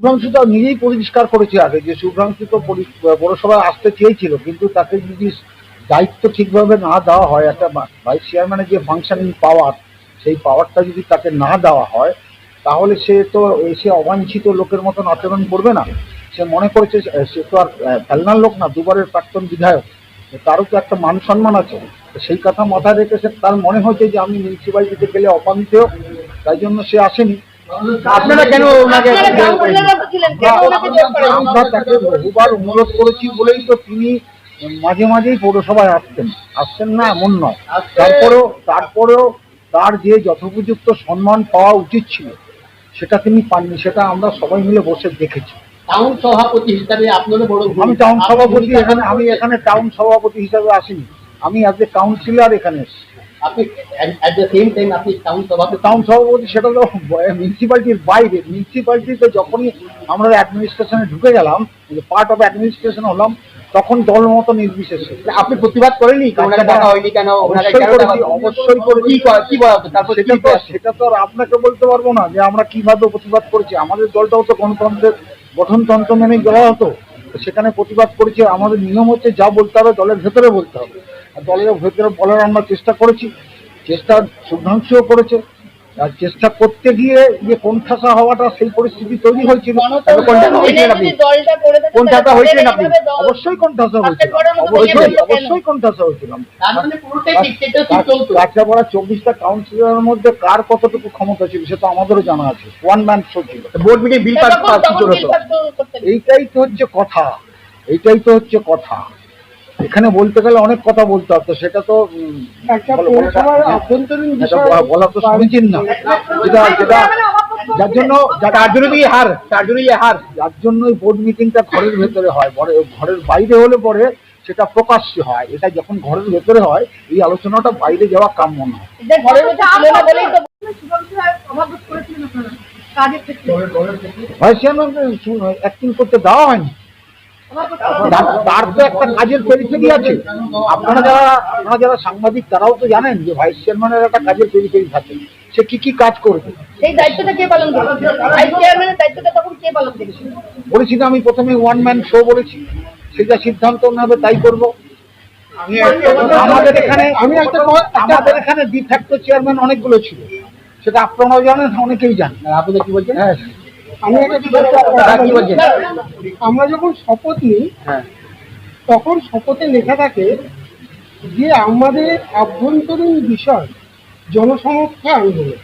শুভ্রাংশু তো নিজেই পরিষ্কার করেছে আগে যে শুভ্রাংশু তো পৌরসভায় আসতে চেয়েছিল, কিন্তু তাকে যদি দায়িত্ব ঠিকভাবে না দেওয়া হয়, একটা ভাইস চেয়ারম্যানের যে ফাংশনিং পাওয়ার, সেই পাওয়ারটা যদি তাকে না দেওয়া হয়, তাহলে সে তো এসে অবাঞ্ছিত লোকের মতন আচরণ করবে না। সে মনে করেছে সে তো আর ফেলনার লোক না, দুবারের প্রাক্তন বিধায়ক, তারও তো একটা মান সম্মান আছে। সেই কথা মাথায় রেখে তার মনে হয়েছে যে আমি মিউনিসিপ্যালিটিতে গেলে অপান্তেয়, তাই জন্য সে আসেনি। আপনারা কেন ওনাকে আমরা তাকে বহুবার অনুরোধ করেছি বলেই তো তিনি মাঝে মাঝেই পৌরসভায় আসছেন না এমন নয়। তারপরেও তার যে যথোপযুক্ত সম্মান পাওয়া উচিত ছিল সেটা তিনি পাননি, সেটা আমরা সবাই মিলে বসে দেখেছি। টাউন সভাপতি হিসাবে আপনারা বড়, আমি টাউন সভাপতি এখানে টাউন সভাপতি হিসাবে আসিনি, আমি অ্যাজ এ কাউন্সিলর এখানে এসেছি। আপনি এট দ্য সেম টাইম আপনি টাউন সভাপতি, সেটা তো মিউনিসিপ্যালিটির বাইরে। মিউনিসিপ্যালিটিতে যখনই আমরা অ্যাডমিনিস্ট্রেশনে ঢুকে গেলাম, পার্ট অফ অ্যাডমিনিস্ট্রেশন হলাম, তখন দল মতো নির্বিশেষে। আপনি প্রতিবাদ করেননি ডাকা হয়নি কেন? অবশ্যই করেছি। কি বলা হতো তারপর? সেটা তো আর আপনাকে বলতে পারবো না যে আমরা কিভাবে প্রতিবাদ করেছি। আমাদের দলটাও তো গণতন্ত্রের গঠনতন্ত্র মেনেই দেওয়া হতো, সেখানে প্রতিবাদ করেছি। আমাদের নিয়ম হচ্ছে যা বলতে হবে দলের ভেতরে বলতে হবে, আর দলের ভেতরে বলার আমরা চেষ্টা করেছি। চেষ্টা শুভ্রাংশুও করেছে, আর চেষ্টা করতে গিয়ে যে কোণঠাসা হওয়াটা, সেই পরিস্থিতি তৈরি হয়েছিল। কোণঠাসা হয়েছিলেন আপনি? অবশ্যই কোণঠাসা হয়েছিল, অবশ্যই কোণঠাসা হয়েছিলাম। কাছাপাড়া 24টা কাউন্সিলরের মধ্যে কার কতটুকু ক্ষমতা ছিল সে তো আমাদেরও জানা আছে। ওয়ান ম্যান শো ছিল। বোর্ড মিটিং বিল পাস এইটাই তো হচ্ছে কথা। এখানে বলতে গেলে অনেক কথা বলতে হতো, সেটা তো বলা তো সমীচীন না। যার জন্য বোর্ড মিটিংটা ঘরের ভেতরে হয়, ঘরের বাইরে হলে পরে সেটা প্রকাশ্যে হয়। এটা যখন ঘরের ভেতরে হয়, এই আলোচনাটা বাইরে যাওয়া কাম্য নয়। ভাইস চেয়ারম্যানকে অ্যাক্টিং করতে দেওয়া হয়নি, তার তো একটা কাজের পেরিফেরি আছে। আপনারা যারা সাংবাদিক তারাও তো জানেন যে ভাইস চেয়ারম্যানের একটা কাজের পেরিফেরি থাকে, সে কি কাজ করবে। সেই দায়িত্বটা কে পালন করবে? ভাইস চেয়ারম্যানের দায়িত্বটা তখন কে পালন করবে? বলেছি না, আমি প্রথমে ওয়ান ম্যান শো বলেছি, সেটা সিদ্ধান্ত নেবে তাই করবো। আমাদের এখানে ডিফ্যাক্টো চেয়ারম্যান অনেকগুলো ছিল, সেটা আপনারাও জানেন, অনেকেই জানেন। আপনাদের কি বলছেন? হ্যাঁ, আমরা যখন শপথ নিই, তখন শপথে লেখা থাকে যে আমাদের আভ্যন্তরীণ বিষয় জনসমক্ষে আন্দোলন,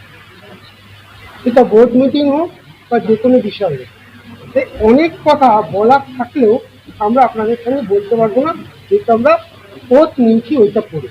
সেটা বোর্ড মিটিং হোক বা যে কোনো বিষয় হোক। অনেক কথা বলার থাকলেও আমরা আপনাদের সঙ্গে বলতে পারবো না, যেহেতু আমরা ওত নিয়েছি ওইটা পড়ে।